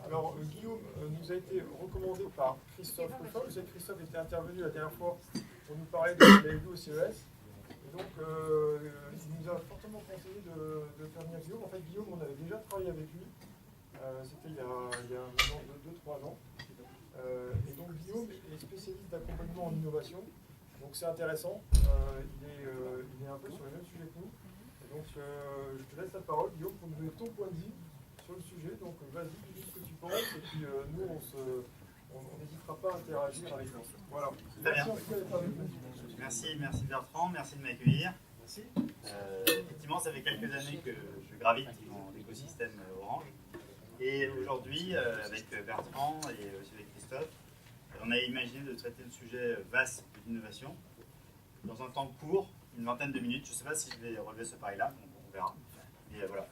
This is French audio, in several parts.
Alors, Guillaume nous a été recommandé par Christophe Ruffin. Vous savez que Christophe était intervenu la dernière fois pour nous parler de ce qu'il avait vu au CES. Et donc, il nous a fortement conseillé de faire venir Guillaume. En fait, Guillaume, on avait déjà travaillé avec lui. C'était il y a maintenant 2-3 ans. Et donc, Guillaume est spécialiste d'accompagnement en innovation. Donc, c'est intéressant. Il est un peu sur les mêmes sujets que nous. Et donc, je te laisse la parole, Guillaume, pour nous donner ton point de vue sur le sujet. Donc, vas-y, dis ce que tu penses. Et puis, nous, on n'hésitera pas à interagir avec vous. Voilà. Très bien. Merci Bertrand, merci de m'accueillir. Merci. Effectivement, ça fait quelques années que je gravite dans l'écosystème Orange. Et aujourd'hui, avec Bertrand et aussi avec Christophe, on a imaginé de traiter le sujet vaste de l'innovation dans un temps court, une vingtaine de minutes. Je ne sais pas si je vais relever ce pari-là, on verra. Et voilà.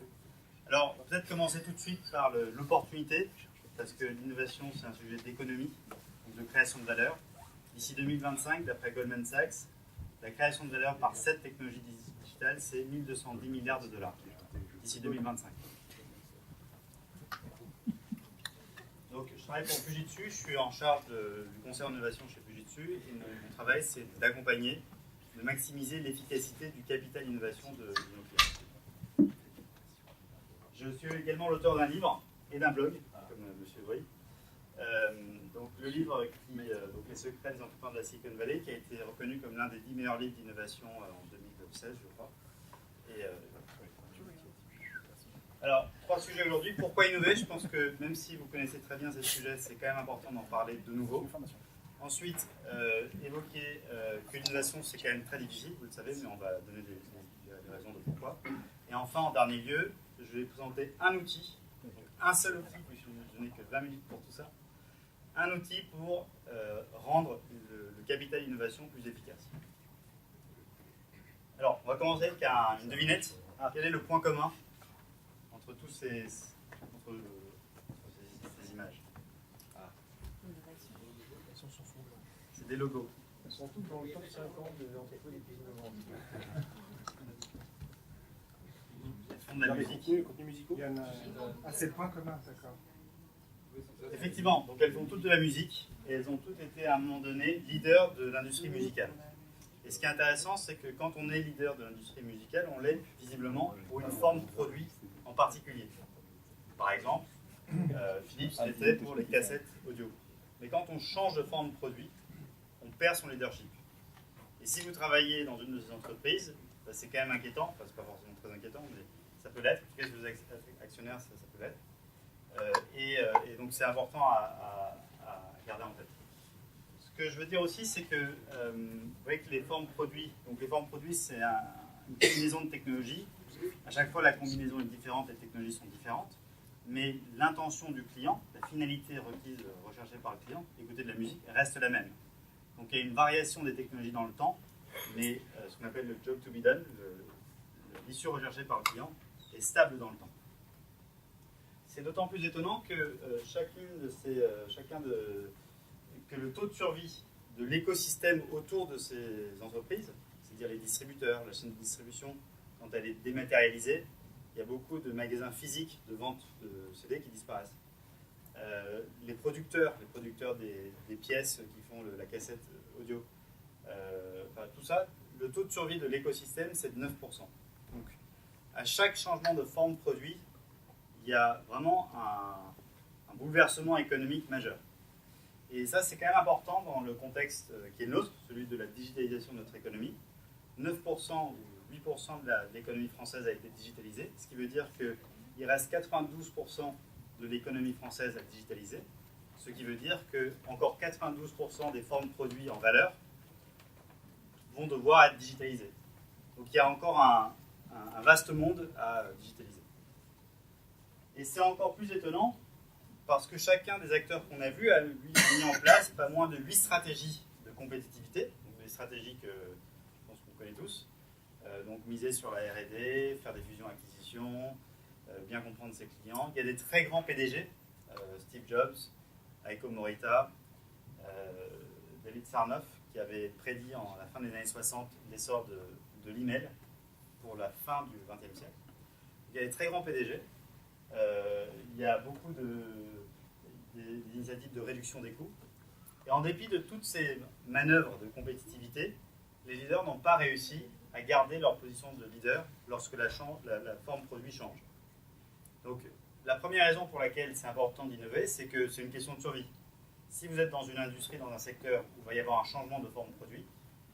Alors, peut-être commencer tout de suite par l'opportunité, parce que l'innovation, c'est un sujet d'économie, de création de valeur. D'ici 2025, d'après Goldman Sachs, la création de valeur par cette technologie digitale, c'est 1210 milliards de dollars d'ici 2025. Donc, je travaille pour Fujitsu, je suis en charge du conseil en innovation chez Fujitsu, et mon travail, c'est d'accompagner, de maximiser l'efficacité du capital innovation de nos clients. Je suis également l'auteur d'un livre et d'un blog, comme M. Brie. Donc, le livre donc Les secrets des entrepreneurs de la Silicon Valley, qui a été reconnu comme l'un des 10 meilleurs livres d'innovation en 2016, je crois. Et, alors, 3 sujets aujourd'hui. Pourquoi innover? Je pense que même si vous connaissez très bien ces sujets, c'est quand même important d'en parler de nouveau. Ensuite, évoquer que l'innovation, c'est quand même très difficile, vous le savez, mais on va donner des raisons de pourquoi. Et enfin, en dernier lieu, je vais présenter un outil, un seul outil, puisque je n'ai que 20 minutes pour tout ça, un outil pour rendre le capital innovation plus efficace. Alors, on va commencer avec une devinette. Quel est le point commun entre tous ces images? C'est des logos. Elles sont toutes dans le top 50 des entreprises les plus innovantes. Elles font de la musique. Contenu musicaux. Il y en a assez de points communs, d'accord. Effectivement, donc elles font toutes de la musique et elles ont toutes été à un moment donné leaders de l'industrie musicale. Et ce qui est intéressant, c'est que quand on est leader de l'industrie musicale, on l'est visiblement pour une forme de produit en particulier. Par exemple, Philips l'était pour les cassettes audio. Mais quand on change de forme de produit, on perd son leadership. Et si vous travaillez dans une de ces entreprises, c'est quand même inquiétant, enfin c'est pas forcément très inquiétant, mais ça peut l'être, en tout cas si vous êtes actionnaire, ça peut l'être. Et donc c'est important à garder en tête. Ce que je veux dire aussi, c'est que vous voyez que les formes produits, donc les formes produits, c'est une combinaison de technologies. À chaque fois, la combinaison est différente, les technologies sont différentes, mais l'intention du client, la finalité requise, recherchée par le client, écouter de la musique, reste la même. Donc il y a une variation des technologies dans le temps, mais ce qu'on appelle le job to be done, l'issue recherchée par le client, est stable dans le temps. C'est d'autant plus étonnant que que le taux de survie de l'écosystème autour de ces entreprises, c'est-à-dire les distributeurs, la chaîne de distribution, quand elle est dématérialisée, il y a beaucoup de magasins physiques de vente de CD qui disparaissent. Les producteurs des pièces qui font la cassette audio, tout ça, le taux de survie de l'écosystème, c'est de 9%. Donc, à chaque changement de forme produit, il y a vraiment un bouleversement économique majeur. Et ça, c'est quand même important dans le contexte qui est le nôtre, celui de la digitalisation de notre économie. 9% ou 8% de l'économie française a été digitalisée, ce qui veut dire qu'il reste 92% de l'économie française à digitaliser, ce qui veut dire que encore 92% des formes produits en valeur vont devoir être digitalisées. Donc il y a encore un vaste monde à digitaliser. Et c'est encore plus étonnant parce que chacun des acteurs qu'on a vus a mis en place pas moins de 8 stratégies de compétitivité, donc des stratégies que je pense qu'on connaît tous. Donc miser sur la R&D, faire des fusions-acquisitions, bien comprendre ses clients. Il y a des très grands PDG, Steve Jobs, Aiko Morita, David Sarnoff, qui avait prédit à la fin des années 60 l'essor de l'email pour la fin du XXe siècle. Il y a des très grands PDG. Il y a beaucoup dite de réduction des coûts. Et en dépit de toutes ces manœuvres de compétitivité, les leaders n'ont pas réussi à garder leur position de leader lorsque la forme produit change. Donc, la première raison pour laquelle c'est important d'innover, c'est que c'est une question de survie. Si vous êtes dans une industrie, dans un secteur où il va y avoir un changement de forme produit,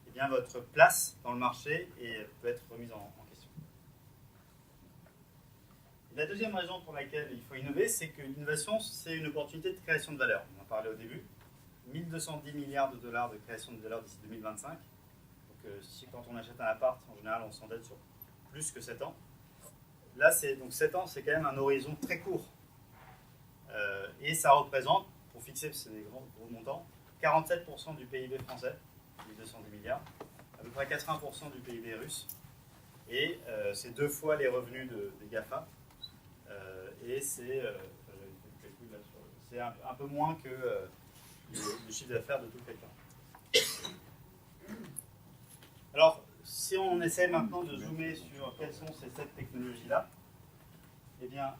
eh bien votre place dans le marché peut être remise en question. Et la deuxième raison pour laquelle il faut innover, c'est que l'innovation, c'est une opportunité de création de valeur. On en parlait au début. 1210 milliards de dollars de création de valeur d'ici 2025. Donc, si quand on achète un appart, en général, on s'endette sur plus que 7 ans. Là, donc 7 ans, c'est quand même un horizon très court. Et ça représente, pour fixer ces gros montants, 47% du PIB français, 1210 milliards, à peu près 80% du PIB russe, et c'est 2 fois les revenus des GAFA, et c'est un peu moins que le chiffre d'affaires de tout le secteur. Alors, si on essaie maintenant de zoomer sur quelles sont ces 7 technologies-là, eh bien,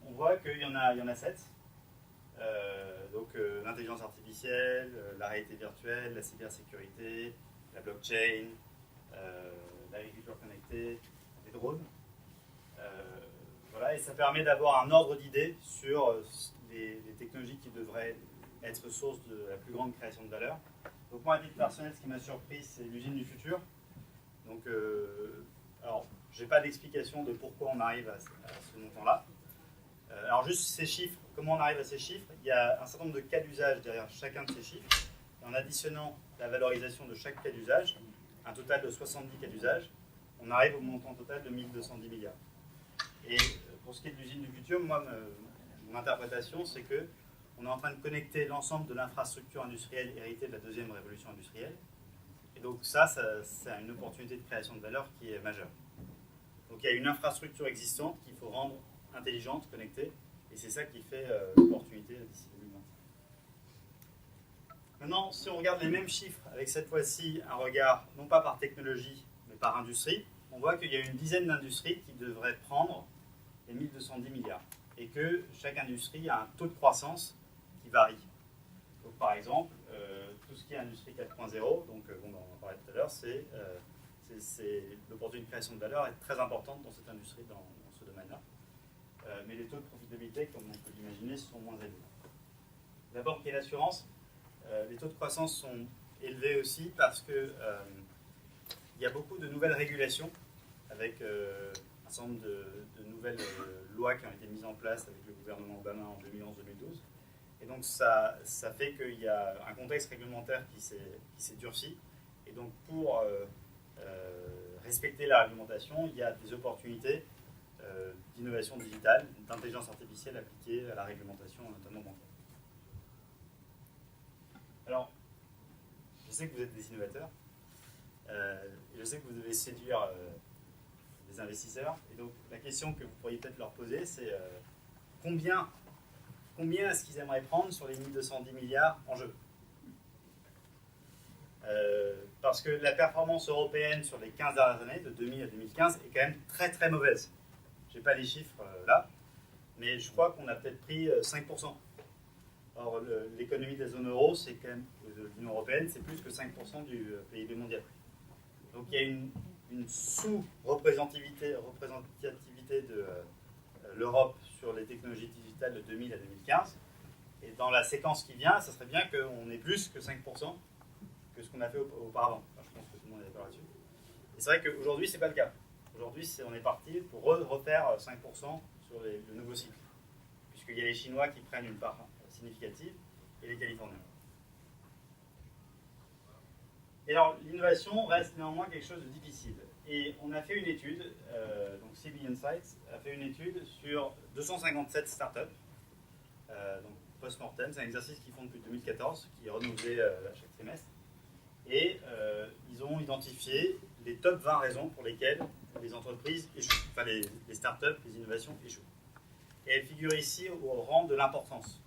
on voit qu'il y en a 7. Donc, l'intelligence artificielle, la réalité virtuelle, la cybersécurité, la blockchain, l'agriculture connectée, les drones. Voilà, et ça permet d'avoir un ordre d'idée sur les technologies qui devraient être source de la plus grande création de valeur. Donc moi, à titre personnel, ce qui m'a surpris, c'est l'usine du futur. Donc, alors, je n'ai pas d'explication de pourquoi on arrive à ce montant-là. Alors juste ces chiffres, comment on arrive à ces chiffres? Il y a un certain nombre de cas d'usage derrière chacun de ces chiffres. Et en additionnant la valorisation de chaque cas d'usage, un total de 70 cas d'usage, on arrive au montant total de 1210 milliards. Et pour ce qui est de l'usine du futur, moi, mon interprétation, c'est que on est en train de connecter l'ensemble de l'infrastructure industrielle héritée de la deuxième révolution industrielle. Et donc ça, c'est une opportunité de création de valeur qui est majeure. Donc il y a une infrastructure existante qu'il faut rendre intelligente, connectée, et c'est ça qui fait l'opportunité d'ici 2020. Maintenant, si on regarde les mêmes chiffres, avec cette fois-ci un regard, non pas par technologie, mais par industrie, on voit qu'il y a une dizaine d'industries qui devraient prendre les 1210 milliards, et que chaque industrie a un taux de croissance qui varie. Donc, par exemple, tout ce qui est industrie 4.0, donc on en parlait tout à l'heure, l'opportunité de création de valeur est très importante dans cette industrie, dans ce domaine-là. Mais les taux de profitabilité, comme on peut l'imaginer, sont moins élevés. D'abord, pour l'assurance, les taux de croissance sont élevés aussi parce que il y a beaucoup de nouvelles régulations avec un certain nombre de nouvelles lois qui ont été mises en place avec le gouvernement Obama en 2011-2012. Et donc ça fait qu'il y a un contexte réglementaire qui s'est durci. Et donc pour respecter la réglementation, il y a des opportunités d'innovation digitale, d'intelligence artificielle appliquée à la réglementation, notamment bancaire. Alors, je sais que vous êtes des innovateurs, et je sais que vous devez séduire des investisseurs. Et donc la question que vous pourriez peut-être leur poser, c'est combien est-ce qu'ils aimeraient prendre sur les 1210 milliards en jeu? Parce que la performance européenne sur les 15 dernières années, de 2000 à 2015, est quand même très très mauvaise. Je n'ai pas les chiffres là, mais je crois qu'on a peut-être pris 5%. Or, l'économie de la zone euro, c'est quand même, de l'Union européenne, c'est plus que 5% du PIB mondial. Donc il y a une sous-représentativité de l'Europe sur les technologies digitales de 2000 à 2015. Et dans la séquence qui vient, ça serait bien qu'on ait plus que 5% que ce qu'on a fait auparavant. Enfin, je pense que tout le monde est d'accord là-dessus. Et c'est vrai qu'aujourd'hui, ce n'est pas le cas. Aujourd'hui, on est parti pour refaire 5% sur le nouveau cycle. Puisqu'il y a les Chinois qui prennent une part significative et les Californiens. Et alors, l'innovation reste néanmoins quelque chose de difficile. Et on a fait une étude, donc CB Insights a fait une étude sur 257 startups, donc post-mortem, c'est un exercice qu'ils font depuis 2014, qui est renouvelé chaque trimestre. Et ils ont identifié les top 20 raisons pour lesquelles les entreprises échouent, enfin les startups, les innovations échouent. Et elles figurent ici au rang de l'importance,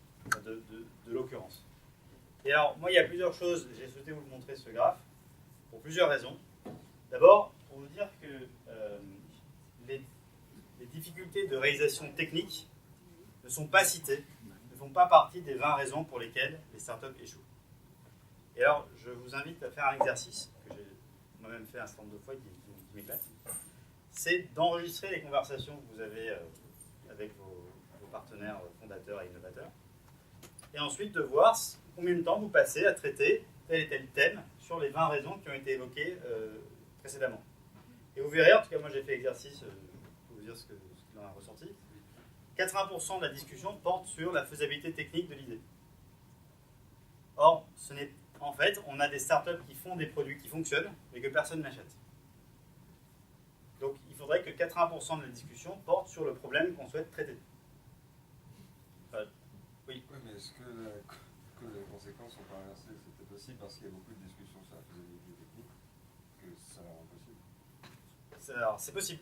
de l'occurrence. Et alors, moi, il y a plusieurs choses, j'ai souhaité vous montrer ce graphe, pour plusieurs raisons. D'abord, pour vous dire que les difficultés de réalisation technique ne sont pas citées, ne font pas partie des 20 raisons pour lesquelles les startups échouent. Et alors, je vous invite à faire un exercice que j'ai moi-même fait un certain nombre de fois qui m'éclate. C'est d'enregistrer les conversations que vous avez avec vos partenaires fondateurs et innovateurs. Et ensuite de voir combien de temps vous passez à traiter tel et tel thème sur les 20 raisons qui ont été évoquées précédemment. Et vous verrez, en tout cas moi j'ai fait l'exercice, pour vous dire ce qu'il en a ressorti, 80% de la discussion porte sur la faisabilité technique de l'idée. Or, en fait, on a des startups qui font des produits qui fonctionnent, mais que personne n'achète. Donc, il faudrait que 80% de la discussion porte sur le problème qu'on souhaite traiter. Oui. Oui, mais est-ce que les conséquences sont pas inversées? C'est peut-être aussi parce qu'il y a beaucoup de discussions sur la faisabilité technique que ça rend impossible. Alors, c'est possible.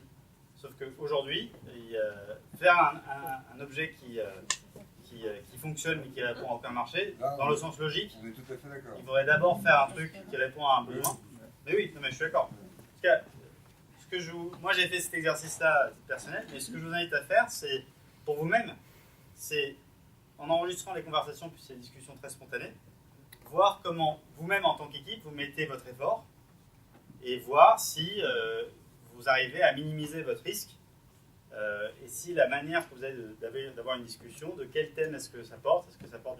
Sauf qu'aujourd'hui, faire un objet qui fonctionne mais qui répond à aucun marché, dans le sens logique, on est tout à fait d'accord. Il faudrait d'abord faire un truc qui répond à un besoin. Mais oui, non, mais je suis d'accord. En tout cas, moi j'ai fait cet exercice-là à titre personnel, mais ce que je vous invite à faire, c'est pour vous-même, c'est en enregistrant les conversations puis ces discussions très spontanées, voir comment vous-même en tant qu'équipe vous mettez votre effort et voir si vous arrivez à minimiser votre risque et si la manière que vous avez d'avoir une discussion, de quel thème est-ce que ça porte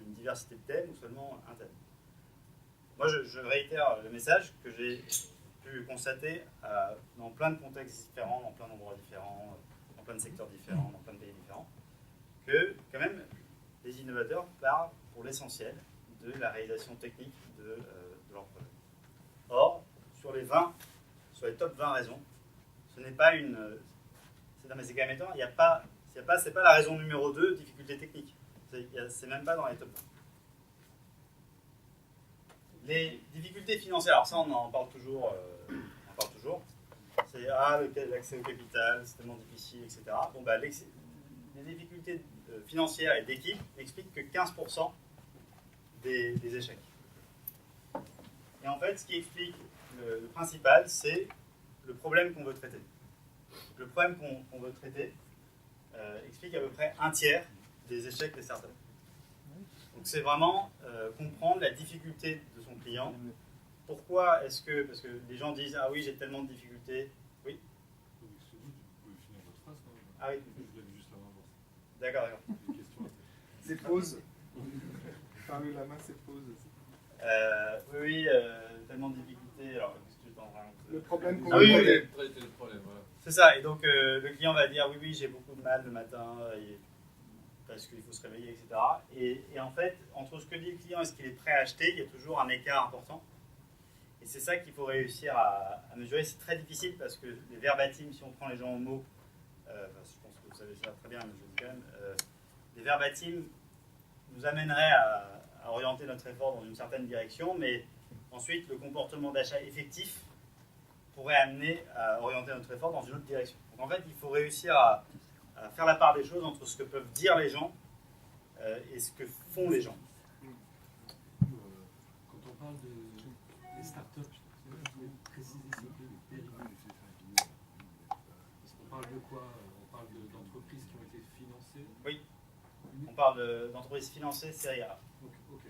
une diversité de thèmes ou seulement un thème. Moi je réitère le message que j'ai pu constater dans plein de contextes différents, dans plein d'endroits différents, dans plein de secteurs différents, dans plein de pays différents, que quand même les innovateurs parlent pour l'essentiel de la réalisation technique de leur projet. Or, sur les top 20 raisons, ce n'est pas une... Non mais c'est quand même étonnant, c'est pas la raison numéro 2, difficulté technique. C'est même pas dans les top 20. Les difficultés financières, alors ça on en parle toujours. C'est l'accès au capital, c'est tellement difficile, etc. Bon, bah, les difficultés financières et d'équipe n'expliquent que 15% des échecs. Et en fait, ce qui explique le principal, c'est le problème qu'on veut traiter. Le problème qu'on veut traiter explique à peu près un tiers des échecs des startups. Donc c'est vraiment comprendre la difficulté de son client. Pourquoi est-ce que... Parce que les gens disent « Ah oui, j'ai tellement de difficultés. » Oui. Ah oui. D'accord. C'est pause. Parler la main, c'est pause. Oui, tellement de difficultés. Alors, qu'est-ce que je t'en rends Le problème qu'on Ah oui, veut oui. C'est ça, et donc le client va dire oui, j'ai beaucoup de mal le matin parce qu'il faut se réveiller, etc. Et en fait, entre ce que dit le client et ce qu'il est prêt à acheter, il y a toujours un écart important. Et c'est ça qu'il faut réussir à mesurer. C'est très difficile parce que les verbatims, si on prend les gens au mot, je pense que vous savez ça très bien, mais je le dis quand même, les verbatims nous amèneraient à orienter notre effort dans une certaine direction, mais ensuite le comportement d'achat effectif pourrait amener à orienter notre effort dans une autre direction. Donc en fait, il faut réussir à faire la part des choses entre ce que peuvent dire les gens et ce que font les gens. Quand on parle des startups, vous pouvez préciser s'il vous plaît le périmètre. Parce qu'on parle de quoi? On parle d'entreprises qui ont été financées? Oui, on parle d'entreprises financées série A. Ok.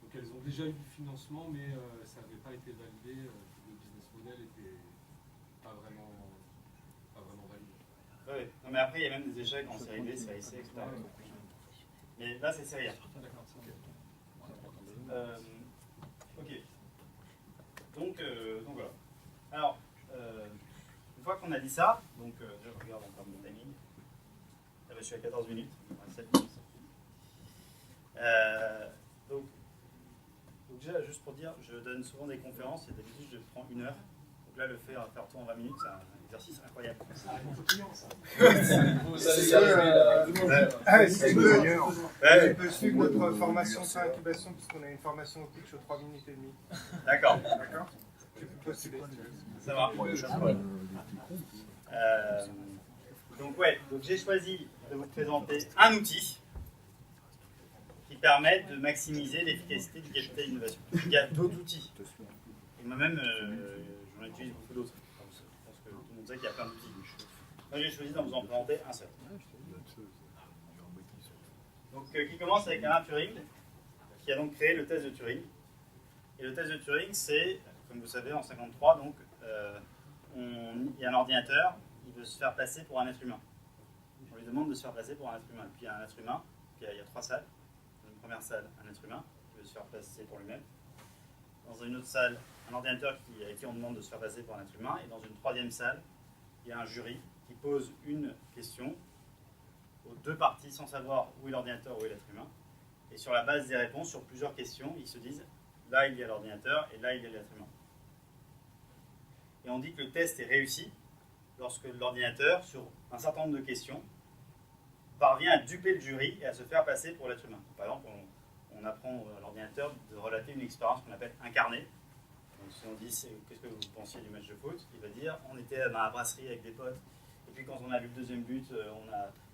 Donc elles ont déjà eu du financement, mais ça n'avait pas été validé, le business model n'était pas vraiment validé. Oui, non, mais après il y a même des échecs en série B, série C, etc. Mais là c'est série A. D'accord, Ok. Donc voilà. Alors, une fois qu'on a dit ça, donc je regarde encore mon timing. Ah, je suis à 14 minutes, 7 minutes. Donc déjà, juste pour dire, je donne souvent des conférences et d'habitude je prends 1 heure. Donc là, le faire tout en 20 minutes, c'est un exercice incroyable. Tu peux suivre notre formation sur incubation, puisqu'on a une formation au pitch aux 3 minutes et demie. D'accord. Tu peux postuler. Ça va. Donc j'ai choisi de vous présenter un outil qui permet de maximiser l'efficacité du capital d'innovation. Il y a d'autres outils. Et moi-même, j'en utilise beaucoup d'autres. Je pense que tout le monde sait qu'il y a plein d'outils. Moi, j'ai choisi d'en vous en présenter un seul. qui commence avec Alan Turing, qui a donc créé le test de Turing. Et le test de Turing, c'est, comme vous savez, en 1953, donc, il y a un ordinateur, il veut se faire passer pour un être humain. On lui demande de se faire passer pour un être humain. Et puis il y a un être humain, puis il y a 3 salles. Dans une première salle, un être humain qui veut se faire passer pour lui-même. Dans une autre salle, un ordinateur à qui on demande de se faire passer pour un être humain. Et dans une troisième salle, il y a un jury qui pose une question aux 2 parties sans savoir où est l'ordinateur, où est l'être humain. Et sur la base des réponses, sur plusieurs questions, ils se disent là il y a l'ordinateur et là il y a l'être humain. Et on dit que le test est réussi lorsque l'ordinateur, sur un certain nombre de questions, parvient à duper le jury et à se faire passer pour l'être humain. Par exemple, on apprend à l'ordinateur de relater une expérience qu'on appelle incarnée. Donc, si on dit qu'est-ce que vous pensiez du match de foot, il va dire on était dans la brasserie avec des potes, et puis quand on a vu le deuxième but,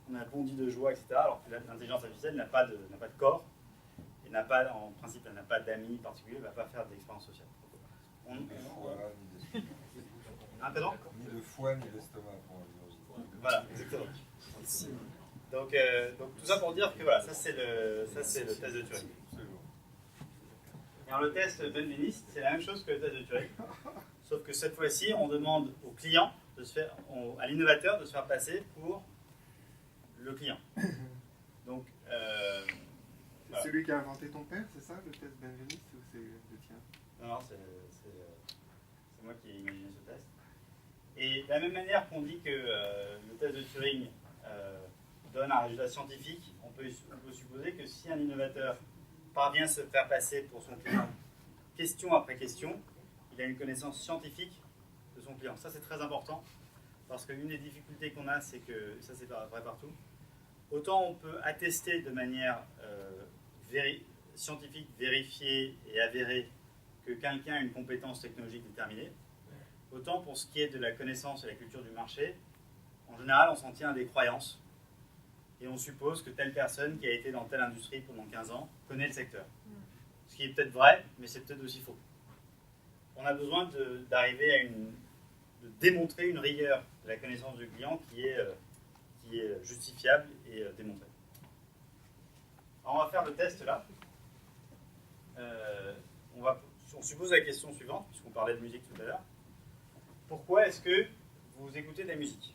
on a bondi de joie, etc. Alors que l'intelligence artificielle n'a pas de corps, et en principe, elle n'a pas d'amis particuliers, elle ne va pas faire d'expérience sociale. Ni de foie, ni d'estomac. Pardon ? Ni de foie, ni d'estomac pour la biologie. Voilà, exactement. Donc tout ça pour dire que voilà, ça c'est le test de Turing. Et alors le test Benveniste, c'est la même chose que le test de Turing, sauf que cette fois-ci, on demande au client, à l'innovateur de se faire passer pour le client. Donc, C'est celui qui a inventé ton père, c'est ça, le test Benveniste, ou c'est le tien? Non, c'est moi qui ai imaginé ce test. Et de la même manière qu'on dit que le test de Turing donne un résultat scientifique, on peut supposer que si un innovateur parvient à se faire passer pour son client, question après question, il a une connaissance scientifique de son client. Ça, c'est très important, parce qu'une des difficultés qu'on a, c'est que, ça c'est vrai partout, autant on peut attester de manière scientifique, vérifiée et avérée que quelqu'un a une compétence technologique déterminée, autant pour ce qui est de la connaissance et la culture du marché, en général, on s'en tient à des croyances. Et on suppose que telle personne qui a été dans telle industrie pendant 15 ans connaît le secteur. Ce qui est peut-être vrai, mais c'est peut-être aussi faux. On a besoin d'arriver de démontrer une rigueur de la connaissance du client qui est justifiable et démontrée. Alors on va faire le test là. On suppose la question suivante, puisqu'on parlait de musique tout à l'heure. Pourquoi est-ce que vous écoutez de la musique?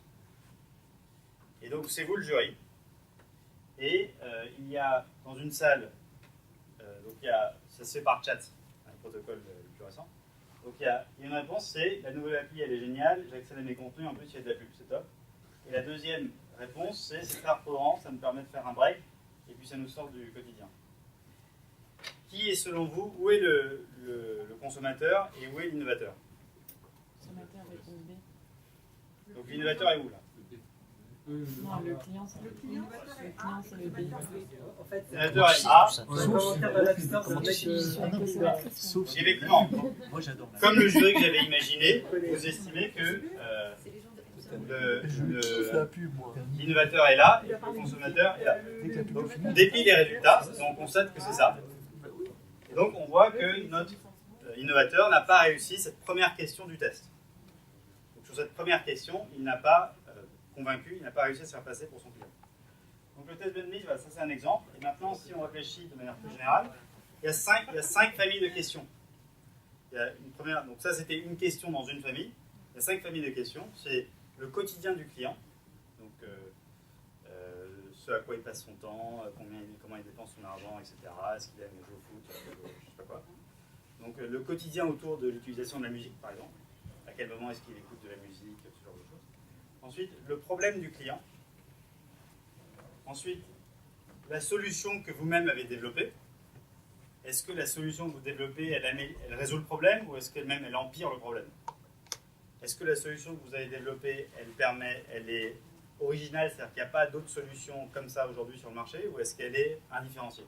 Et donc c'est vous le jury. Et il y a dans une salle, ça se fait par chat, un protocole le plus récent. Donc il y a une réponse, c'est la nouvelle appli elle est géniale, j'accède à mes contenus, en plus il y a de la pub, c'est top. Et la deuxième réponse, c'est très reposant, ça me permet de faire un break, et puis ça nous sort du quotidien. Qui est selon vous, où est le consommateur et où est l'innovateur? Le consommateur répond B. Donc l'innovateur est où là? Non, le client c'est le client. Le client c'est le B. En fait, L'innovateur est A. dans les commentaires de l'App Store, c'est un mec Je suis une consommatrice. Donc, effectivement, Moi j'adore. comme le jury que j'avais imaginé, vous estimez que l'innovateur est là et le consommateur est là. Donc, dépit des résultats, on constate que c'est ça. Et donc, on voit que notre innovateur n'a pas réussi cette première question du test. Donc, sur cette première question, il n'a pas convaincu, il n'a pas réussi à se faire passer pour son client. Donc, le test Benveniste, voilà, ça c'est un exemple. Et maintenant, si on réfléchit de manière plus générale, il y a 5 familles de questions. Il y a une première, donc ça c'était une question dans une famille. Il y a 5 familles de questions. C'est le quotidien du client, donc ce à quoi il passe son temps, comment il dépense son argent, etc. Est-ce qu'il aime jouer au foot, je ne sais pas quoi. Donc le quotidien autour de l'utilisation de la musique, par exemple. À quel moment est-ce qu'il écoute de la musique, ce genre de choses. Ensuite, le problème du client. Ensuite, la solution que vous-même avez développée. Est-ce que la solution que vous développez, elle résout le problème ou est-ce qu'elle-même, elle empire le problème? Est-ce que la solution que vous avez développée, elle est originale, c'est-à-dire qu'il n'y a pas d'autres solutions comme ça aujourd'hui sur le marché, ou est-ce qu'elle est indifférenciée?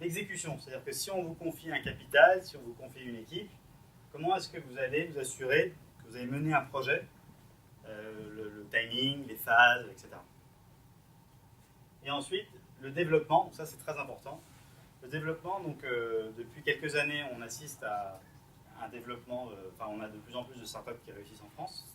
L'exécution, c'est-à-dire que si on vous confie un capital, si on vous confie une équipe, comment est-ce que vous allez vous assurer que vous allez mener un projet, le timing, les phases, etc. Et ensuite, le développement, ça c'est très important. Le développement, donc depuis quelques années, on assiste à un développement, on a de plus en plus de startups qui réussissent en France.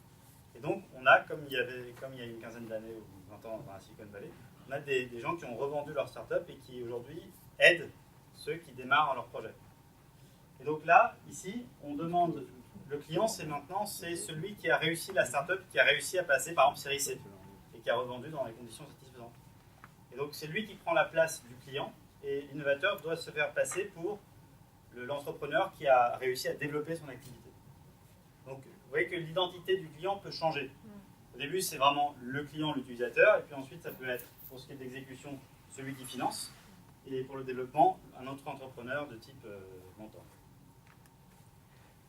Et donc, on a, comme il y a une quinzaine d'années ou 20 ans dans la Silicon Valley, on a des gens qui ont revendu leur startup et qui aujourd'hui aident ceux qui démarrent leur projet. Et donc là, ici, on demande, le client, c'est celui qui a réussi la startup, qui a réussi à passer par exemple série C et qui a revendu dans les conditions satisfaisantes. Et donc c'est lui qui prend la place du client et l'innovateur doit se faire passer pour l'entrepreneur qui a réussi à développer son activité. Donc vous voyez que l'identité du client peut changer. Au début, c'est vraiment le client, l'utilisateur, et puis ensuite, ça peut être, pour ce qui est d'exécution, celui qui finance, et pour le développement, un autre entrepreneur de type mentor.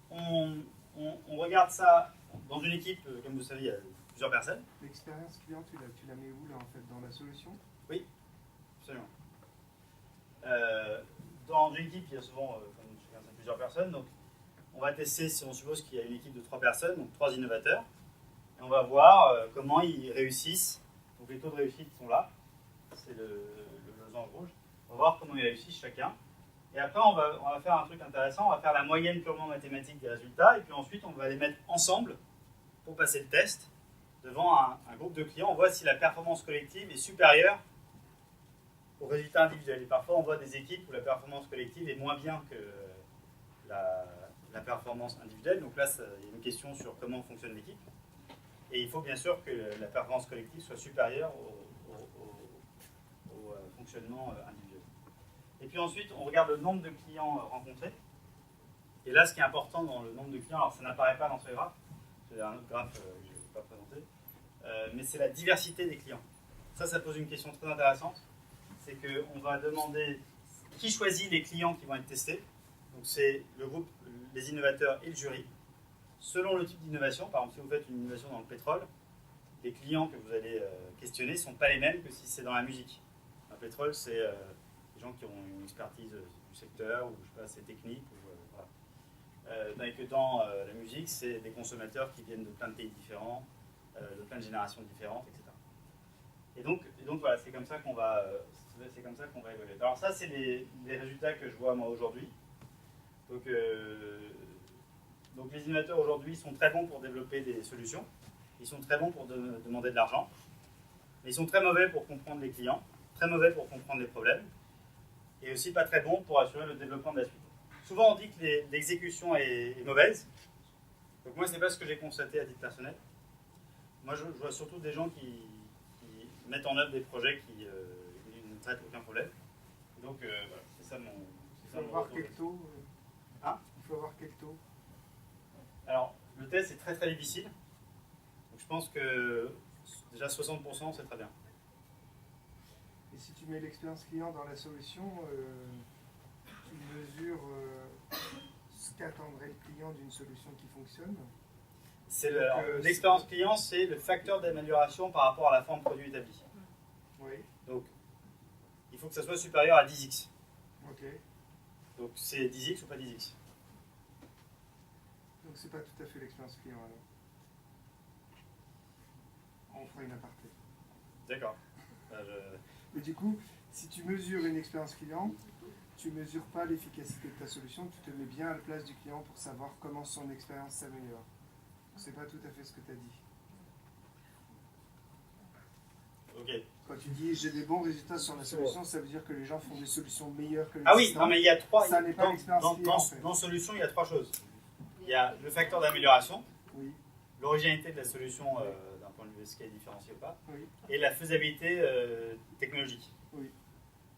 On regarde ça dans une équipe, comme vous savez, il y a plusieurs personnes. L'expérience client, tu la mets où là en fait? Dans la solution? Oui, absolument. Dans une équipe, il y a souvent, comme chacun sait, plusieurs personnes. Donc, on va tester si on suppose qu'il y a une équipe de 3 personnes, donc 3 innovateurs. Et on va voir comment ils réussissent. Donc, les taux de réussite sont là. C'est le losange rouge. On va voir comment ils réussissent chacun. Et après, on va faire un truc intéressant. On va faire la moyenne purement mathématique des résultats. Et puis ensuite, on va les mettre ensemble pour passer le test devant un groupe de clients. On voit si la performance collective est supérieure aux résultats individuels. Et parfois, on voit des équipes où la performance collective est moins bien que la performance individuelle. Donc là, il y a une question sur comment fonctionne l'équipe. Et il faut bien sûr que la performance collective soit supérieure au fonctionnement individuel. Et puis ensuite, on regarde le nombre de clients rencontrés. Et là, ce qui est important dans le nombre de clients, alors ça n'apparaît pas dans ce graphe, c'est un autre graphe que je ne vais pas présenter, mais c'est la diversité des clients. Ça pose une question très intéressante. C'est qu'on va demander qui choisit les clients qui vont être testés. Donc c'est le groupe, les innovateurs et le jury. Selon le type d'innovation, par exemple si vous faites une innovation dans le pétrole, les clients que vous allez questionner ne sont pas les mêmes que si c'est dans la musique. Dans le pétrole, c'est des gens qui ont une expertise du secteur, ou je sais pas, c'est technique. Voilà. Tandis que dans la musique, c'est des consommateurs qui viennent de plein de pays différents, de plein de générations différentes, etc. Et donc voilà, c'est comme ça qu'on va évaluer. Alors ça, c'est les résultats que je vois moi aujourd'hui. Donc les innovateurs aujourd'hui sont très bons pour développer des solutions. Ils sont très bons pour demander de l'argent. Mais ils sont très mauvais pour comprendre les clients, très mauvais pour comprendre les problèmes, et aussi pas très bons pour assurer le développement de la suite. Souvent on dit que l'exécution est mauvaise. Donc moi, c'est pas ce que j'ai constaté à titre personnel. Moi, je vois surtout des gens qui mettent en œuvre des projets qui ne traitent aucun problème. Donc voilà, c'est ça mon. Il faut avoir quel taux Hein? Il faut avoir quel taux? Alors, le test est très très difficile. Donc je pense que déjà 60%, c'est très bien. Et si tu mets l'expérience client dans la solution, tu mesures ce qu'attendrait le client d'une solution qui fonctionne? L'expérience client, c'est le facteur d'amélioration par rapport à la forme produit établie. Oui. Donc, il faut que ça soit supérieur à 10x. Ok. Donc, c'est 10x ou pas 10x. Donc, c'est pas tout à fait l'expérience client alors. On fera une aparté. D'accord. Mais du coup, si tu mesures une expérience client, tu ne mesures pas l'efficacité de ta solution, tu te mets bien à la place du client pour savoir comment son expérience s'améliore. C'est pas tout à fait ce que tu as dit. Ok. Quand tu dis j'ai des bons résultats sur la solution, ça veut dire que les gens font des solutions meilleures que les Ah oui, non, mais il y a trois. Ça n'est pas l'expérience client, en fait. Dans solution, il y a 3 choses. Il y a le facteur d'amélioration, Oui, l'originalité de la solution d'un point de vue SK différencié ou pas, oui, et la faisabilité technologique. oui.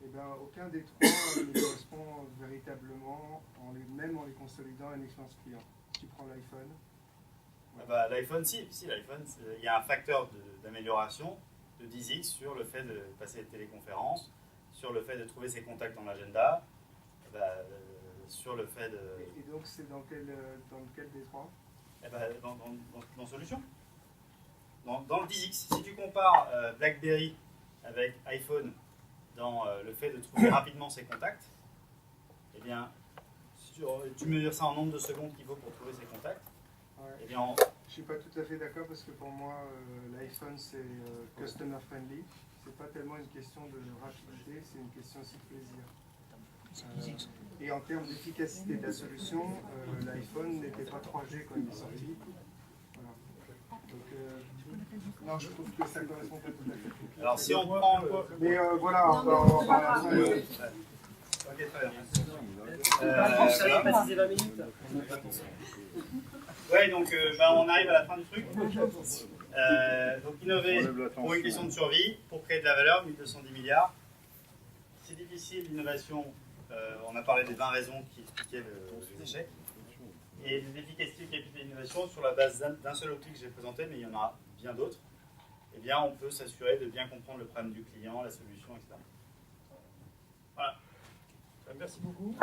Eh bien, aucun des trois ne correspond véritablement, même en les consolidant, à une expérience client. Tu prends l'iPhone. Ah bah, L'iPhone, si l'iPhone, il y a un facteur d'amélioration de 10x sur le fait de passer les téléconférences, sur le fait de trouver ses contacts dans l'agenda, sur le fait de... Et donc, c'est dans lequel des trois? Dans Solution. Dans le 10x, si tu compares BlackBerry avec iPhone dans le fait de trouver rapidement ses contacts, eh bien, si tu mesures ça en nombre de secondes qu'il faut pour trouver ses contacts, Ouais. eh bien, Je suis pas tout à fait d'accord parce que pour moi, l'iPhone c'est customer friendly. C'est pas tellement une question de rapidité, c'est une question aussi de plaisir. Et en termes d'efficacité de la solution, l'iPhone n'était pas 3G quand il est sorti. Voilà. Donc Non, je trouve que ça ne correspond pas tout à fait. Alors si on prend... Mais voilà, on va en parler après. Ok, très bien. Ça va passer 20 minutes. Ouais, donc on arrive à la fin du truc. Donc innover pour une question de survie, pour créer de la valeur, 1210 milliards. C'est difficile l'innovation, on a parlé des 20 raisons qui expliquaient les échecs. Et l'efficacité et capacité d'innovation sur la base d'un seul outil que j'ai présenté, mais il y en a bien d'autres. Eh bien, on peut s'assurer de bien comprendre le problème du client, la solution, etc. Voilà. Merci beaucoup.